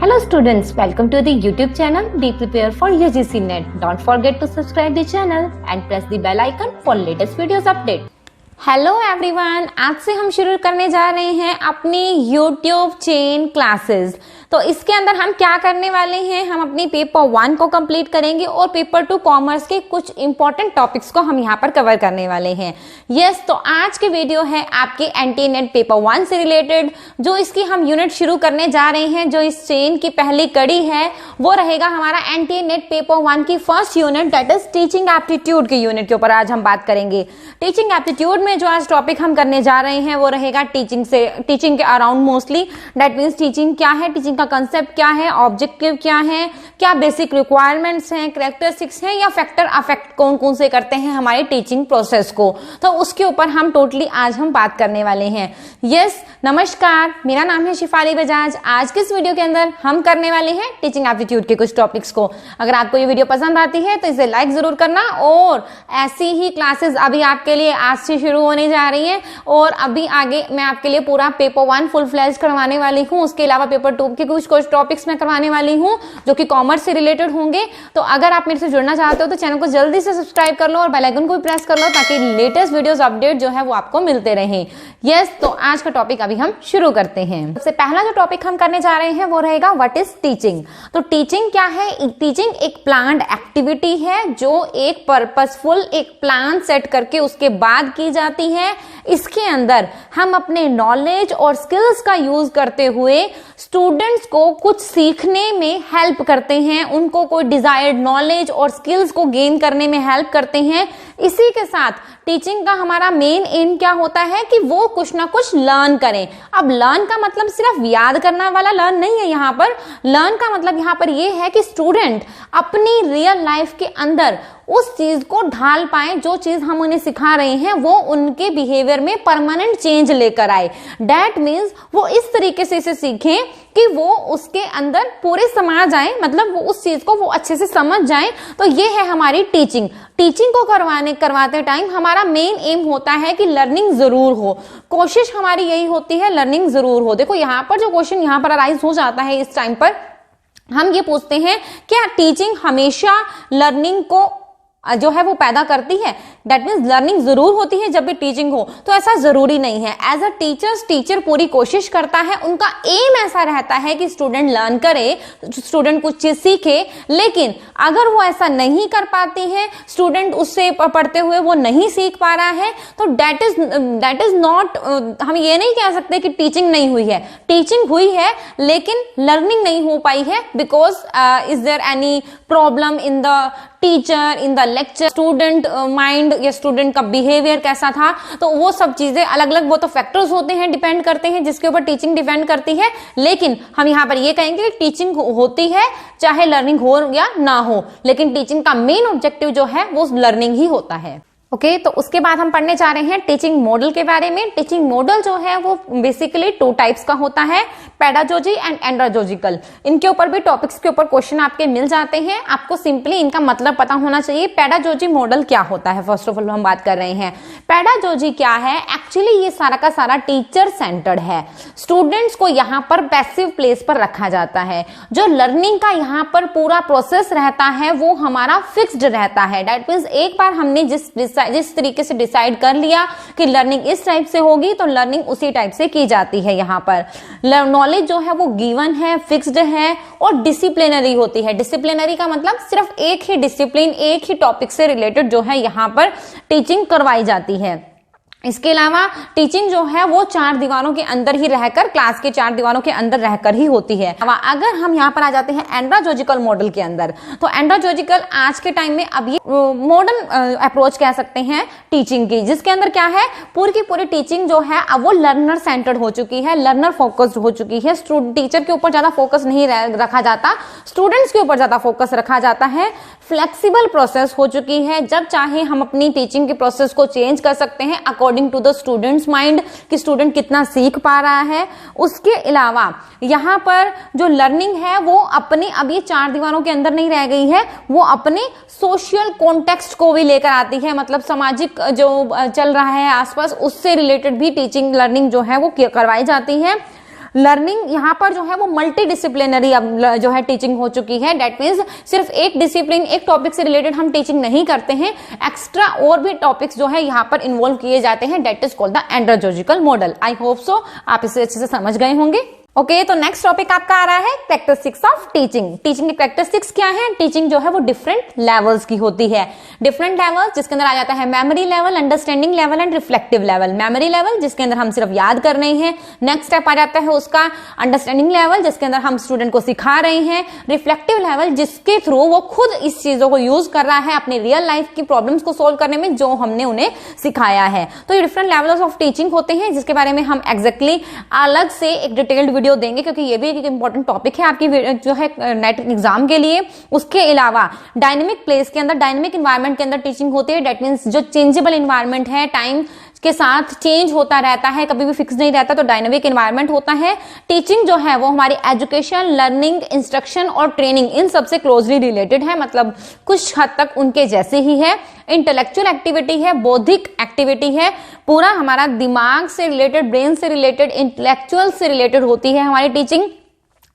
Hello students, welcome to the YouTube channel Be Prepared for UGC NET. Don't forget to subscribe the channel and press the bell icon for latest videos update. Hello everyone, आज से हम शुरू करने जा रहे हैं अपनी YouTube chain classes. तो इसके अंदर हम क्या करने वाले हैं, हम अपनी पेपर 1 को कंप्लीट करेंगे और पेपर 2 कॉमर्स के कुछ इंपॉर्टेंट टॉपिक्स को हम यहाँ पर कवर करने वाले हैं। यस, तो आज की वीडियो है आपके एंटी नेट पेपर 1 से रिलेटेड। जो इसकी हम यूनिट शुरू करने जा रहे हैं, जो इस चेन की पहली कड़ी है, वो रहेगा हमारा एंटी नेट पेपर 1 की first unit, that is teaching aptitude की यूनिट के ऊपर आज हम बात करेंगे। टीचिंग एप्टीट्यूड में जो आज टॉपिक हम करने जा रहे हैं वो रहेगा टीचिंग के around mostly. That means teaching क्या है, टीचिंग का कंसेप्ट क्या है, ऑब्जेक्टिव क्या है, क्या बेसिक रिक्वायरमेंट्स हैं, कैरेक्टरिस्टिक्स हैं, या फैक्टर अफेक्ट कौन कौन से करते हैं हमारे टीचिंग प्रोसेस को। तो उसके ऊपर हम टोटली आज हम बात करने वाले हैं। यस, नमस्कार, मेरा नाम है शिफाली बजाज। आज के इस वीडियो के अंदर हम करने वाले हैं टीचिंग एप्टीट्यूड के कुछ टॉपिक्स को। अगर आपको ये वीडियो पसंद आती है तो इसे लाइक जरूर करना, और ऐसी ही क्लासेस अभी आपके लिए आज से शुरू होने जा रही है, और अभी आगे मैं आपके लिए पूरा पेपर 1 फुल फ्लैश करवाने वाली हूँ। उसके अलावा पेपर 2 के कुछ टॉपिक्स मैं करवाने वाली हूँ जो कि कॉमर्स से रिलेटेड होंगे। तो अगर आप मेरे से जुड़ना चाहते हो तो चैनल को जल्दी से सब्सक्राइब कर लो और बेल आइकन को भी प्रेस कर लो, ताकि लेटेस्ट वीडियोस अपडेट जो है वो आपको मिलते रहें। यस, तो आज का टॉपिक अभी हम शुरू करते हैं। सबसे पहला जो टॉपिक हम करने जा रहे हैं वो रहेगा व्हाट इज टीचिंग। तो टीचिंग क्या है? टीचिंग एक प्लान्ड एक्टिविटी है जो एक पर्पसफुल एक प्लान सेट करके उसके बाद की जाती है। इसके अंदर हम अपने नॉलेज और स्किल्स का यूज करते हुए स्टूडेंट्स को कुछ सीखने में हेल्प करते हैं, उनको कोई डिजायर्ड नॉलेज और स्किल्स को गेन करने में हेल्प करते हैं। इसी के साथ टीचिंग का हमारा मेन एम क्या होता है कि वो कुछ ना कुछ लर्न करें। अब लर्न का मतलब सिर्फ याद करना वाला लर्न नहीं है। यहाँ पर लर्न का मतलब यहाँ पर ये है कि स्टूडेंट अपनी रियल लाइफ के अंदर उस चीज को ढाल पाए, जो चीज हम उन्हें सिखा रहे हैं वो उनके बिहेवियर में परमानेंट चेंज लेकर आए। दैट मीन्स वो इस तरीके से इसे सीखें कि वो उसके अंदर पूरे समा जाए, मतलब वो उस चीज को वो अच्छे से समझ जाए। तो ये है हमारी टीचिंग। टीचिंग को करवाते टाइम हमारा मेन एम होता है कि लर्निंग जरूर हो। कोशिश हमारी यही होती है लर्निंग जरूर हो। देखो यहाँ पर जो क्वेश्चन यहाँ पर अराइज हो जाता है इस टाइम पर, हम ये पूछते हैं क्या टीचिंग हमेशा लर्निंग को जो है वो पैदा करती है? दैट मीन्स लर्निंग जरूर होती है जब भी टीचिंग हो, तो ऐसा जरूरी नहीं है। एज अ टीचर पूरी कोशिश करता है, उनका एम ऐसा रहता है कि स्टूडेंट लर्न करे, स्टूडेंट कुछ चीज सीखे। लेकिन अगर वो ऐसा नहीं कर पाती है, स्टूडेंट उससे पढ़ते हुए वो नहीं सीख पा रहा है, तो दैट इज नॉट, हम ये नहीं कह सकते कि टीचिंग नहीं हुई है। टीचिंग हुई है लेकिन लर्निंग नहीं हो पाई है। Because is there any problem in the teacher, in the lecture, student mind या स्टूडेंट का बिहेवियर कैसा था, तो वो सब चीजें अलग अलग, वो तो फैक्टर्स होते हैं, डिपेंड करते हैं, जिसके ऊपर टीचिंग डिपेंड करती है। लेकिन हम यहाँ पर ये कहेंगे कि टीचिंग होती है चाहे लर्निंग हो या ना हो, लेकिन टीचिंग का मेन ऑब्जेक्टिव जो है वो लर्निंग ही होता है। ओके, तो उसके बाद हम पढ़ने जा रहे हैं टीचिंग मॉडल के बारे में। टीचिंग मॉडल जो है वो बेसिकली 2 टाइप्स का होता है, पेडागोजी एंड एंड्रागोजिकल। इनके ऊपर भी टॉपिक्स के ऊपर क्वेश्चन आपके मिल जाते हैं। आपको सिंपली इनका मतलब पता होना चाहिए। पेडागोजी मॉडल क्या होता है, फर्स्ट ऑफ ऑल हम बात कर रहे हैं। पेडागोजी क्या है? एक्चुअली ये सारा का सारा टीचर सेंटर्ड है। स्टूडेंट्स को यहाँ पर पैसिव प्लेस पर रखा जाता है। जो लर्निंग का यहाँ पर पूरा प्रोसेस रहता है वो हमारा फिक्स्ड रहता है। दैट मीन्स एक बार हमने जिस तरीके से डिसाइड कर लिया कि लर्निंग इस टाइप से होगी, तो लर्निंग उसी टाइप से की जाती है। यहाँ पर नॉलेज जो है वो गिवन है, फिक्स्ड है और डिसिप्लिनरी होती है। डिसिप्लिनरी का मतलब सिर्फ एक ही डिसिप्लिन, एक ही टॉपिक से रिलेटेड जो है यहाँ पर टीचिंग करवाई जाती है। इसके अलावा टीचिंग जो है वो 4 दीवारों के अंदर ही रहकर, क्लास के 4 दीवारों के अंदर रहकर ही होती है। अगर हम यहाँ पर आ जाते हैं एंड्रागोजिकल मॉडल के अंदर, तो एंड्रागोजिकल आज के टाइम में अब ये मॉडर्न अप्रोच कह सकते हैं टीचिंग की, जिसके अंदर क्या है, पूरी की पूरी टीचिंग जो है अब वो लर्नर सेंटर्ड हो चुकी है, लर्नर फोकस्ड हो चुकी है। टीचर के ऊपर ज्यादा फोकस नहीं रखा जाता, स्टूडेंट्स के ऊपर ज्यादा फोकस रखा जाता है। फ्लेक्सिबल प्रोसेस हो चुकी है, जब चाहे हम अपनी टीचिंग के प्रोसेस को चेंज कर सकते हैं according to the students mind, कि स्टूडेंट कितना सीख पा रहा है। उसके अलावा यहाँ पर जो लर्निंग है वो अपने, अब ये 4 दीवारों के अंदर नहीं रह गई है, वो अपने सोशल कॉन्टेक्स्ट को भी लेकर आती है। मतलब सामाजिक जो चल रहा है आसपास, उससे रिलेटेड भी टीचिंग लर्निंग जो है वो करवाई जाती है। लर्निंग यहाँ पर जो है वो मल्टी डिसिप्लिनरी जो है टीचिंग हो चुकी है। दैट मीन्स सिर्फ एक डिसिप्लिन, एक टॉपिक से रिलेटेड हम टीचिंग नहीं करते हैं, एक्स्ट्रा और भी टॉपिक्स जो है यहाँ पर इन्वॉल्व किए जाते हैं। That is called the andrological model. I hope so आप इसे अच्छे से समझ गए होंगे। ओके, तो नेक्स्ट टॉपिक आपका आ रहा है कैरेक्टरिस्टिक्स ऑफ टीचिंग। टीचिंग की कैरेक्टरिस्टिक्स क्या है? टीचिंग जो है वो डिफरेंट लेवल्स की होती है। डिफरेंट लेवल्स जिसके अंदर आ जाता है memory level, understanding level and reflective level. Memory level जिसके अंदर हम सिर्फ याद कर रहे हैं। नेक्स्ट स्टेप आ जाता है उसका अंडरस्टैंडिंग लेवल जिसके अंदर हम स्टूडेंट को सिखा रहे हैं। रिफ्लेक्टिव लेवल जिसके थ्रू वो खुद इस चीजों को यूज कर रहा है अपनी रियल लाइफ की प्रॉब्लम्स को सोल्व करने में, जो हमने उन्हें सिखाया है। तो ये डिफरेंट लेवल्स ऑफ टीचिंग होते हैं जिसके बारे में हम एग्जैक्टली अलग से एक डिटेल्ड वीडियो देंगे, क्योंकि ये भी एक इंपॉर्टेंट टॉपिक है आपकी जो है नेट एग्जाम के लिए। उसके अलावा डायनेमिक प्लेस के अंदर, डायनेमिक एनवायरनमेंट के अंदर टीचिंग होती है। दैट मींस जो चेंजेबल एनवायरनमेंट है, टाइम के साथ चेंज होता रहता है, कभी भी फिक्स नहीं रहता, तो डायनेमिक एनवायरनमेंट होता है। टीचिंग जो है वो हमारी एजुकेशन, लर्निंग, इंस्ट्रक्शन और ट्रेनिंग इन सबसे क्लोजली रिलेटेड है, मतलब कुछ हद तक उनके जैसे ही है। इंटेलेक्चुअल एक्टिविटी है, बौद्धिक एक्टिविटी है, पूरा हमारा दिमाग से रिलेटेड, ब्रेन से रिलेटेड, इंटेलेक्चुअल से रिलेटेड होती है हमारी teaching.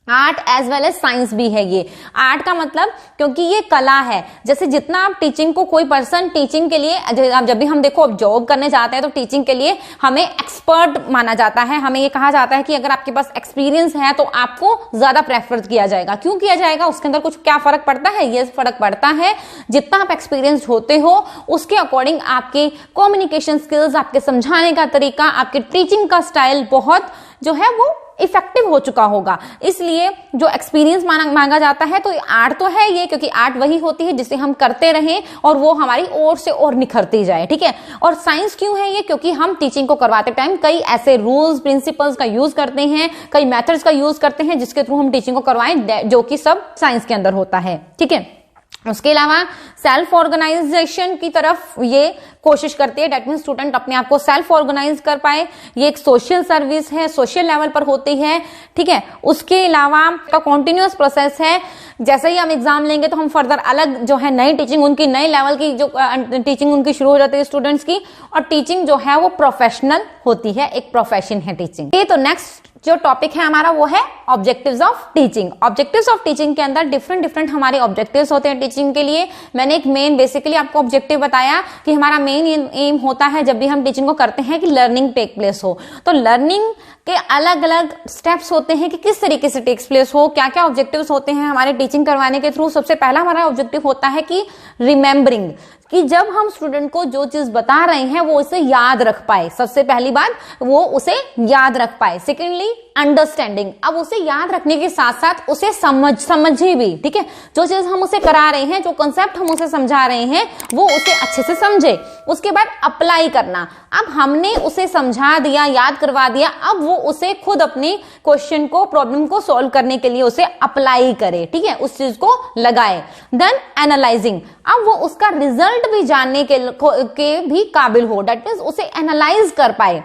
Art as well as science भी है ये। आर्ट का मतलब क्योंकि ये कला है, जैसे जितना आप टीचिंग को, कोई पर्सन टीचिंग के लिए, जब भी हम देखो अब जॉब करने जाते हैं तो टीचिंग के लिए हमें एक्सपर्ट माना जाता है। हमें ये कहा जाता है कि अगर आपके पास एक्सपीरियंस है तो आपको ज्यादा प्रेफर किया जाएगा। क्यों किया जाएगा? उसके अंदर कुछ क्या फर्क पड़ता है? ये फर्क पड़ता है जितना आप एक्सपीरियंस होते हो उसके अकॉर्डिंग आपके कम्युनिकेशन स्किल्स, आपके समझाने का तरीका, आपके टीचिंग का स्टाइल बहुत जो है वो इफेक्टिव हो चुका होगा। इसलिए जो एक्सपीरियंस मांगा जाता है, तो आर्ट तो है ये, क्योंकि आर्ट वही होती है जिसे हम करते रहें और वो हमारी ओर से और निखरती जाए, ठीक है। और साइंस क्यों है ये? क्योंकि हम टीचिंग को करवाते टाइम कई ऐसे रूल्स, प्रिंसिपल्स का यूज करते हैं, कई मेथड्स का यूज करते हैं जिसके थ्रू हम टीचिंग को करवाएं, जो कि सब साइंस के अंदर होता है, ठीक है। उसके अलावा सेल्फ ऑर्गेनाइजेशन की तरफ ये कोशिश करती है। डेट मीन स्टूडेंट अपने आप को सेल्फ ऑर्गेनाइज कर पाए। ये एक सोशल सर्विस है, सोशल लेवल पर होती है, ठीक है। उसके अलावा का कॉन्टिन्यूअस प्रोसेस है। जैसे ही हम एग्जाम लेंगे तो हम फर्दर अलग जो है नई टीचिंग, उनकी नई लेवल की जो टीचिंग उनकी शुरू हो जाती है स्टूडेंट्स की। और टीचिंग जो है वो प्रोफेशनल होती है, एक प्रोफेशन है टीचिंग। ये तो नेक्स्ट जो टॉपिक है हमारा वो है objectives of teaching. Objectives of teaching के अंदर डिफरेंट हमारे ऑब्जेक्टिव्स होते हैं टीचिंग के लिए। मैंने एक मेन बेसिकली आपको ऑब्जेक्टिव बताया कि हमारा मेन एम होता है जब भी हम टीचिंग को करते हैं कि लर्निंग टेक प्लेस हो। तो लर्निंग के अलग अलग स्टेप्स होते हैं कि किस तरीके से टेक्स प्लेस हो, क्या क्या ऑब्जेक्टिव्स होते हैं हमारे टीचिंग करवाने के थ्रू। सबसे पहला हमारा ऑब्जेक्टिव होता है कि रिमेम्बरिंग, कि जब हम स्टूडेंट को जो चीज बता रहे हैं वो उसे याद रख पाए। सबसे पहली बात वो उसे याद रख पाए। सेकेंडली अंडरस्टैंडिंग, अब उसे याद रखने के साथ साथ उसे समझे भी, ठीक है। जो चीज हम उसे करा रहे हैं, जो कंसेप्ट हम उसे समझा रहे हैं, वो उसे अच्छे से समझे। उसके बाद अप्लाई करना, अब हमने उसे समझा दिया, याद करवा दिया, अब वो उसे खुद अपने क्वेश्चन को, प्रॉब्लम को सॉल्व करने के लिए उसे अप्लाई करे, ठीक है, उस चीज को लगाए। देन एनालाइजिंग, अब वो उसका रिजल्ट भी जानने के भी काबिल हो। दैट मीन्स उसे एनालाइज कर पाए,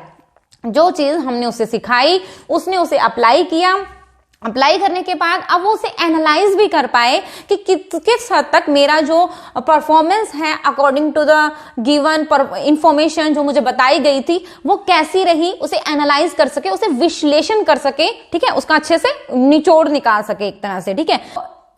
जो चीज हमने उसे सिखाई उसने उसे अप्लाई किया। अप्लाई करने के बाद अब वो उसे एनालाइज भी कर पाए कि किस हद तक मेरा जो परफॉर्मेंस है according to the given information जो मुझे बताई गई थी वो कैसी रही, उसे एनालाइज कर सके, उसे विश्लेषण कर सके, ठीक है, उसका अच्छे से निचोड़ निकाल सके एक तरह से, ठीक है।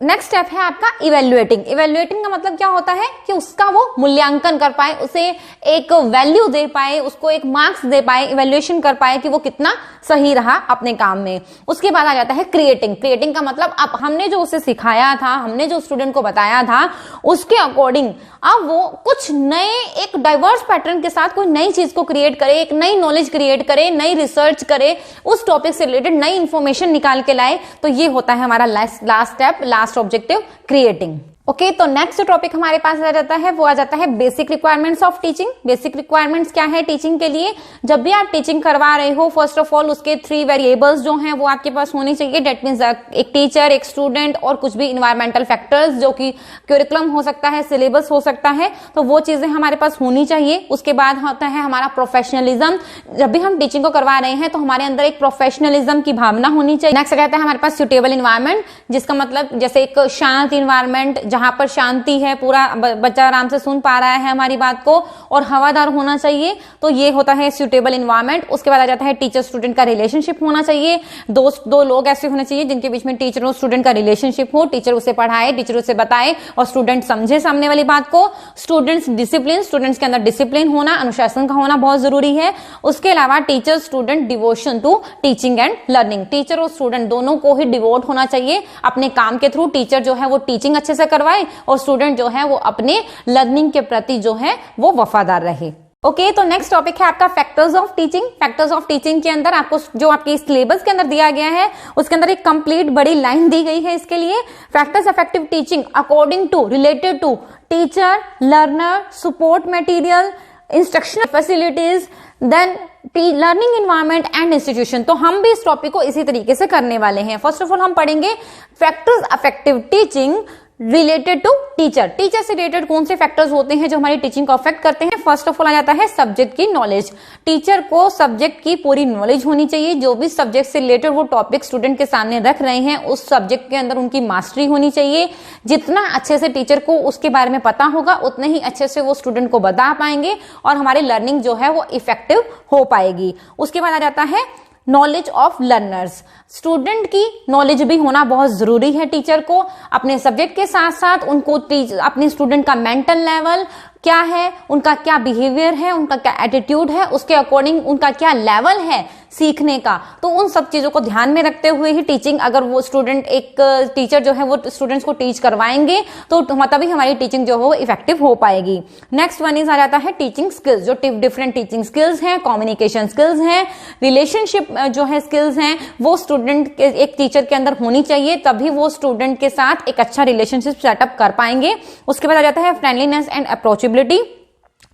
नेक्स्ट स्टेप है आपका इवेल्युएटिंग। इवेल्युएटिंग का मतलब क्या होता है कि उसका वो मूल्यांकन कर पाए, उसे एक वैल्यू दे पाए, उसको एक मार्क्स दे पाए, इवेल्युएशन कर पाए कि वो कितना सही रहा अपने काम में। उसके बाद आ जाता है क्रिएटिंग। क्रिएटिंग का मतलब अब हमने जो उसे सिखाया था, हमने जो स्टूडेंट को बताया था, उसके अकॉर्डिंग अब वो कुछ नए, एक डाइवर्स पैटर्न के साथ कोई नई चीज को क्रिएट करे, एक नई नॉलेज क्रिएट करे, नई रिसर्च करे, उस टॉपिक से रिलेटेड नई इंफॉर्मेशन निकाल के लाए। तो ये होता है हमारा last step, last objective, creating. Okay, तो नेक्स्ट टॉपिक हमारे पास आ जाता है, वो आ जाता है basic requirements of teaching. Basic requirements क्या है टीचिंग के लिए? जब भी आप टीचिंग करवा रहे हो, फर्स्ट ऑफ ऑल उसके 3 वेरिएबल्स जो हैं वो आपके पास होनी चाहिए। डेट मीन्स एक टीचर, एक स्टूडेंट और कुछ भी इन्वायरमेंटल फैक्टर्स, जो कि क्यूरिकुलम हो सकता है, सिलेबस हो सकता है, तो वो चीजें हमारे पास होनी चाहिए। उसके बाद होता है हमारा प्रोफेशनलिज्म। जब भी हम टीचिंग को करवा रहे हैं तो हमारे अंदर एक प्रोफेशनलिज्म की भावना होनी चाहिए। नेक्स्ट रहता है हमारे पास सुटेबल इन्वायरमेंट, जिसका मतलब जैसे एक शांत इन्वायरमेंट जहां पर शांति है, पूरा बच्चा आराम से सुन पा रहा है हमारी बात को, और हवादार होना चाहिए, तो ये होता है सूटेबल इन्वायरमेंट। उसके बाद आ जाता है टीचर स्टूडेंट का रिलेशनशिप होना चाहिए, दो लोग ऐसे होने चाहिए जिनके बीच में टीचर और स्टूडेंट का रिलेशनशिप हो, टीचर उसे पढ़ाए, टीचर उसे बताए और स्टूडेंट समझे सामने वाली बात को। स्टूडेंट्स डिसिप्लिन, स्टूडेंट्स के अंदर डिसिप्लिन होना, अनुशासन का होना बहुत जरूरी है। उसके अलावा teacher student devotion to teaching and learning, teacher और स्टूडेंट दोनों को ही डिवोट होना चाहिए अपने काम के थ्रू। टीचर जो है वो टीचिंग अच्छे से करवाए और स्टूडेंट जो है वो अपने लर्निंग के प्रति जो है वो वफादार रहे। ओके, तो नेक्स्ट टॉपिक है आपका factors of teaching. Factors of teaching के अंदर आपको जो आपके सिलेबस के अंदर दिया गया है उसके अंदर एक कंप्लीट बड़ी लाइन दी गई है इसके लिए। Factors effective teaching according to, related to teacher, learner, support material, instructional facilities, then learning environment and institution. तो हम भी इस टॉपिक को इसी तरीके से करने वाले हैं। फर्स्ट ऑफ ऑल हम पढ़ेंगे factors effective teaching related to teacher. Teacher से रिलेटेड कौन से फैक्टर्स होते हैं जो हमारी टीचिंग को अफेक्ट करते हैं। फर्स्ट ऑफ ऑल आ जाता है सब्जेक्ट की नॉलेज। टीचर को सब्जेक्ट की पूरी नॉलेज होनी चाहिए। जो भी सब्जेक्ट से रिलेटेड वो टॉपिक स्टूडेंट के सामने रख रहे हैं उस सब्जेक्ट के अंदर उनकी मास्टरी होनी चाहिए। जितना अच्छे से टीचर को उसके बारे में पता होगा उतने ही अच्छे से वो स्टूडेंट को बता पाएंगे और हमारी लर्निंग जो है वो इफेक्टिव हो पाएगी। उसके बाद आ जाता है नॉलेज ऑफ लर्नर्स। स्टूडेंट की नॉलेज भी होना बहुत जरूरी है टीचर को। अपने सब्जेक्ट के साथ साथ उनको अपने स्टूडेंट का मेंटल लेवल क्या है, उनका क्या बिहेवियर है, उनका क्या एटीट्यूड है, उसके अकॉर्डिंग उनका क्या लेवल है सीखने का, तो उन सब चीजों को ध्यान में रखते हुए ही टीचिंग, अगर वो स्टूडेंट एक टीचर जो है वो स्टूडेंट्स को टीच करवाएंगे तो तभी हमारी टीचिंग जो है वो इफेक्टिव हो पाएगी। नेक्स्ट वन इज आ जाता है टीचिंग स्किल्स। जो डिफरेंट टीचिंग स्किल्स हैं, कम्युनिकेशन स्किल्स हैं, रिलेशनशिप जो है स्किल्स हैं, वो स्टूडेंट के एक टीचर के अंदर होनी चाहिए, तभी वो स्टूडेंट के साथ एक अच्छा रिलेशनशिप सेटअप कर पाएंगे। उसके बाद आ जाता है फ्रेंडलीनेस एंड अप्रोचेबिलिटी।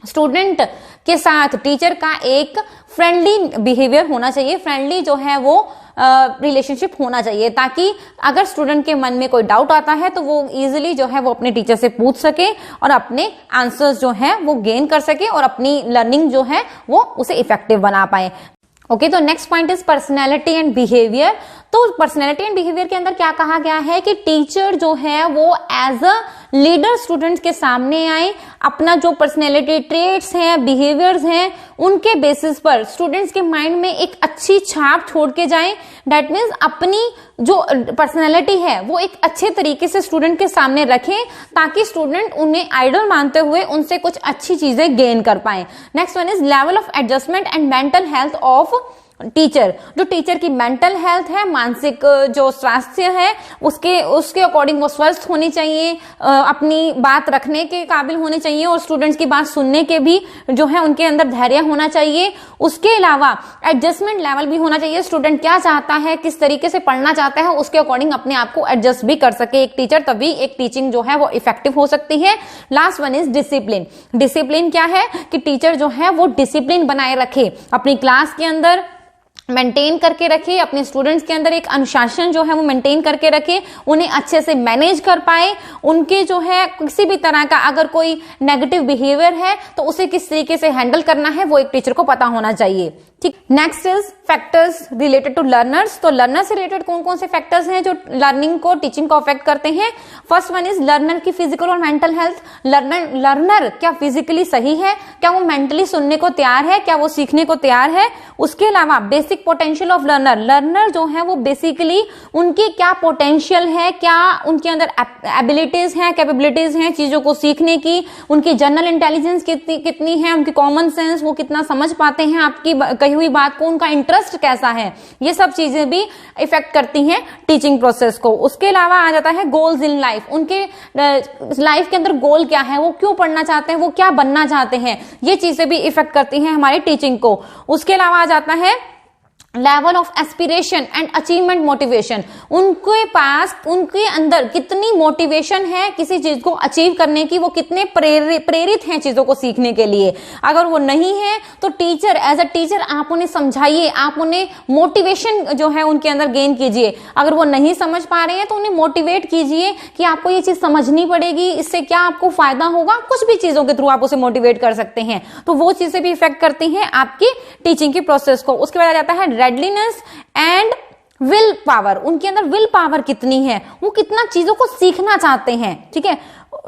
स्टूडेंट के साथ टीचर का एक फ्रेंडली बिहेवियर होना चाहिए, फ्रेंडली जो है वो रिलेशनशिप होना चाहिए, ताकि अगर स्टूडेंट के मन में कोई डाउट आता है तो वो इजीली जो है वो अपने टीचर से पूछ सके और अपने आंसर्स जो है वो गेन कर सके और अपनी लर्निंग जो है वो उसे इफेक्टिव बना पाए। ओके, तो next point is personality and behaviour. तो पर्सनैलिटी एंड बिहेवियर के अंदर क्या कहा गया है कि टीचर जो है वो एज अ लीडर स्टूडेंट्स के सामने आए, अपना जो पर्सनैलिटी ट्रेट्स हैं, बिहेवियर्स हैं, उनके बेसिस पर स्टूडेंट्स के माइंड में एक अच्छी छाप छोड़ के जाएं। दैट मीन्स अपनी जो पर्सनैलिटी है वो एक अच्छे तरीके से स्टूडेंट के सामने रखें ताकि स्टूडेंट उन्हें आइडल मानते हुए उनसे कुछ अच्छी चीजें गेन कर पाए। Next one is level of adjustment and mental health of teacher. जो टीचर की मेंटल हेल्थ है, मानसिक जो स्वास्थ्य है, उसके अकॉर्डिंग वो स्वस्थ होनी चाहिए, अपनी बात रखने के काबिल होने चाहिए और स्टूडेंट्स की बात सुनने के भी जो है उनके अंदर धैर्य होना चाहिए। उसके अलावा एडजस्टमेंट लेवल भी होना चाहिए। स्टूडेंट क्या चाहता है, किस तरीके से पढ़ना चाहता है, उसके अकॉर्डिंग अपने आप को एडजस्ट भी कर सके एक टीचर, तभी एक टीचिंग जो है वो इफेक्टिव हो सकती है। Last one is discipline. Discipline क्या है कि टीचर जो है वो डिसिप्लिन बनाए रखे, अपनी क्लास के अंदर मेंटेन करके रखे, अपने स्टूडेंट्स के अंदर एक अनुशासन जो है वो मेंटेन करके रखे, उन्हें अच्छे से मैनेज कर पाए, उनके जो है किसी भी तरह का अगर कोई नेगेटिव बिहेवियर है तो उसे किस तरीके से हैंडल करना है वो एक टीचर को पता होना चाहिए। ठीक, next is factors related to learners. तो लर्नर से रिलेटेड कौन कौन से फैक्टर्स हैं जो लर्निंग को, टीचिंग को अफेक्ट करते हैं। फर्स्ट वन इज लर्नर की फिजिकल और मेंटल हेल्थ। लर्नर क्या फिजिकली सही है, क्या वो मेंटली सुनने को तैयार है, क्या वो सीखने को तैयार है। उसके अलावा basic potential of learner. Learner जो है वो बेसिकली उनकी क्या पोटेंशियल है, क्या उनके अंदर एबिलिटीज हैं, कैपेबिलिटीज हैं चीजों को सीखने की, उनकी जनरल इंटेलिजेंस कितनी है, उनकी कॉमन सेंस वो कितना समझ पाते हैं आपकी कही हुई बात को, उनका इंटरेस्ट कैसा है, ये सब चीजें भी इफेक्ट करती हैं टीचिंग प्रोसेस को। उसके अलावा आ जाता है गोल्स इन लाइफ। उनके लाइफ के अंदर गोल क्या है, वो क्यों पढ़ना चाहते हैं, वो क्या बनना चाहते हैं, ये चीजें भी इफेक्ट करती हैं हमारी टीचिंग को। उसके अलावा आ जाता है level of aspiration and achievement motivation. उनके पास, उनके अंदर कितनी मोटिवेशन है किसी चीज को अचीव करने की, वो कितने प्रेरित हैं चीजों को सीखने के लिए। अगर वो नहीं है तो टीचर, एज अ टीचर आप उन्हें समझाइए, आप उन्हें मोटिवेशन जो है उनके अंदर गेन कीजिए। अगर वो नहीं समझ पा रहे हैं तो उन्हें मोटिवेट कीजिए कि आपको ये चीज समझनी पड़ेगी, इससे क्या आपको फायदा होगा, कुछ भी चीजों के थ्रू आप उसे मोटिवेट कर सकते हैं। तो वो चीजें भी इफेक्ट करती हैं आपकी टीचिंग की प्रोसेस को। उसके बाद आ जाता है रेडलीनेस एंड विल पावर, उनके अंदर विल पावर कितनी है, वो कितना चीजों को सीखना चाहते हैं। ठीक है,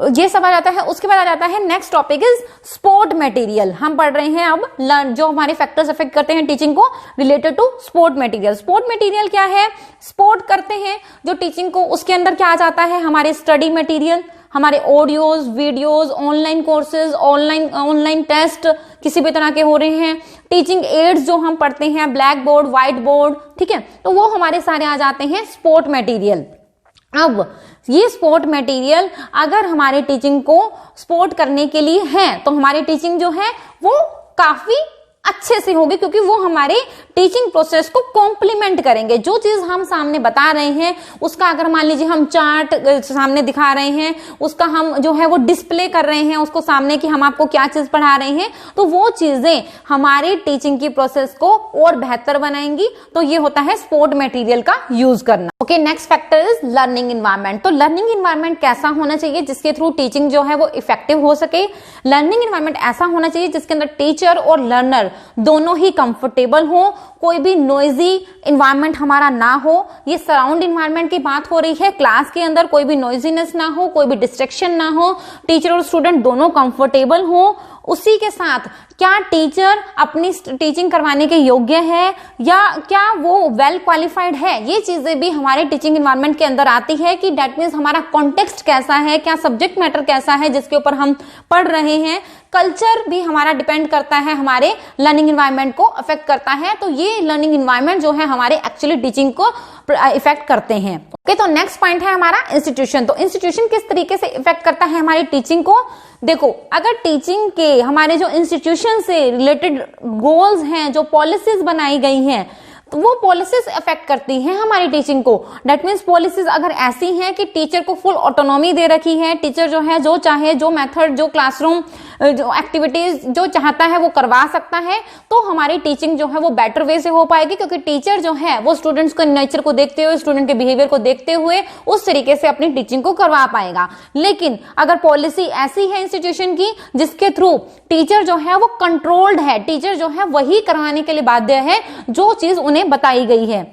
ये सवाल आता है। उसके बाद आ जाता है next topic is sport material. हम पढ़ रहे हैं अब जो हमारे फैक्टर्स अफेक्ट करते हैं टीचिंग को related to sport material. Sport material क्या है? स्पोर्ट करते हैं जो टीचिंग को, उसके अंदर क्या आ जाता है? हमारे स्टडी मटेरियल, हमारे audios, videos, online courses, online test किसी भी तरह के हो रहे हैं, टीचिंग एड्स जो हम पढ़ते हैं, ब्लैक बोर्ड, व्हाइट बोर्ड, ठीक है, तो वो हमारे सारे आ जाते हैं स्पोर्ट मटेरियल। अब ये स्पोर्ट मटेरियल अगर हमारे टीचिंग को सपोर्ट करने के लिए है तो हमारी टीचिंग जो है वो काफी अच्छे से होगी, क्योंकि वो हमारे टीचिंग प्रोसेस को कॉम्प्लीमेंट करेंगे। जो चीज हम सामने बता रहे हैं उसका अगर मान लीजिए हम चार्ट सामने दिखा रहे हैं, उसका हम जो है वो डिस्प्ले कर रहे हैं उसको सामने कि हम आपको क्या चीज पढ़ा रहे हैं, तो वो चीजें हमारी टीचिंग की प्रोसेस को और बेहतर बनाएंगी। तो ये होता है स्पोर्ट मटेरियल का यूज करना। Okay, next factor is learning environment. तो लर्निंग इन्वायरमेंट कैसा होना चाहिए जिसके थ्रू टीचिंग जो है वो इफेक्टिव हो सके? लर्निंग इन्वायरमेंट ऐसा होना चाहिए जिसके अंदर टीचर और लर्नर दोनों ही कंफर्टेबल हो, कोई भी नॉइजी इन्वायरमेंट हमारा ना हो। ये सराउंड इन्वायरमेंट की बात हो रही है, क्लास के अंदर कोई भी नॉइजीनेस ना हो, कोई भी डिस्ट्रैक्शन ना हो, टीचर और स्टूडेंट दोनों कंफर्टेबल हो। उसी के साथ क्या टीचर अपनी टीचिंग करवाने के योग्य है या क्या वो वेल क्वालिफाइड है, ये चीजें भी हमारे टीचिंग इन्वायरमेंट के अंदर आती है कि दैट मीन्स हमारा कॉन्टेक्स्ट कैसा है, क्या सब्जेक्ट मैटर कैसा है जिसके ऊपर हम पढ़ रहे हैं। कल्चर भी हमारा डिपेंड करता है, हमारे लर्निंग इन्वायरमेंट को अफेक्ट करता है। तो ये लर्निंग इन्वायरमेंट जो है हमारे एक्चुअली टीचिंग को इफेक्ट करते हैं। ओके, तो नेक्स्ट पॉइंट है हमारा इंस्टीट्यूशन। तो इंस्टीट्यूशन किस तरीके से इफेक्ट करता है हमारी टीचिंग को? देखो, अगर टीचिंग के हमारे जो इंस्टीट्यूशन से रिलेटेड गोल्स हैं, जो पॉलिसीज बनाई गई हैं, तो वो पॉलिसीज अफेक्ट करती हैं हमारी टीचिंग को। दैट मीन्स पॉलिसीज अगर ऐसी हैं कि टीचर को फुल ऑटोनॉमी दे रखी है, टीचर जो है जो चाहे, जो मेथड, जो क्लासरूम, जो एक्टिविटीज जो चाहता है वो करवा सकता है, तो हमारी टीचिंग जो है वो बेटर वे से हो पाएगी, क्योंकि टीचर जो है वो स्टूडेंट्स के नेचर को देखते हुए, स्टूडेंट के बिहेवियर को देखते हुए उस तरीके से अपनी टीचिंग को करवा पाएगा। लेकिन अगर पॉलिसी ऐसी है इंस्टीट्यूशन की जिसके थ्रू टीचर जो है वो कंट्रोल्ड है, टीचर जो है वही करवाने के लिए बाध्य है जो चीज उन्हें बताई गई है,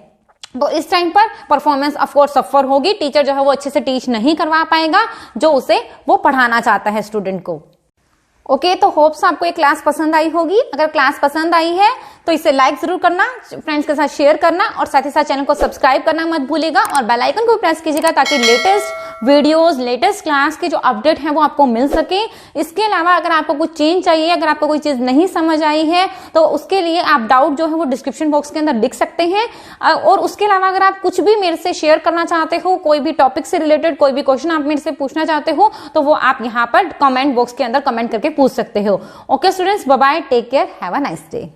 तो इस टाइम पर परफॉर्मेंस ऑफ कोर्स सफर होगी। टीचर जो है वो अच्छे से टीच नहीं करवा पाएगा जो उसे वो पढ़ाना चाहता है स्टूडेंट को। ओके, तो होप्स आपको ये क्लास पसंद आई होगी। अगर क्लास पसंद आई है तो इसे लाइक जरूर करना, फ्रेंड्स के साथ शेयर करना और साथ ही साथ चैनल को सब्सक्राइब करना मत भूलिएगा और बेल आइकन को प्रेस कीजिएगा ताकि लेटेस्ट वीडियोस, लेटेस्ट क्लास के जो अपडेट हैं वो आपको मिल सके। इसके अलावा अगर आपको कुछ चेंज चाहिए, अगर आपको कोई चीज नहीं समझ आई है तो उसके लिए आप डाउट जो है वो डिस्क्रिप्शन बॉक्स के अंदर लिख सकते हैं। और उसके अलावा अगर आप कुछ भी मेरे से शेयर करना चाहते हो, कोई भी टॉपिक से रिलेटेड कोई भी क्वेश्चन आप मेरे से पूछना चाहते हो, तो वो आप यहाँ पर कमेंट बॉक्स के अंदर कमेंट करके पूछ सकते हो। Okay students, bye bye, take care, have a nice day.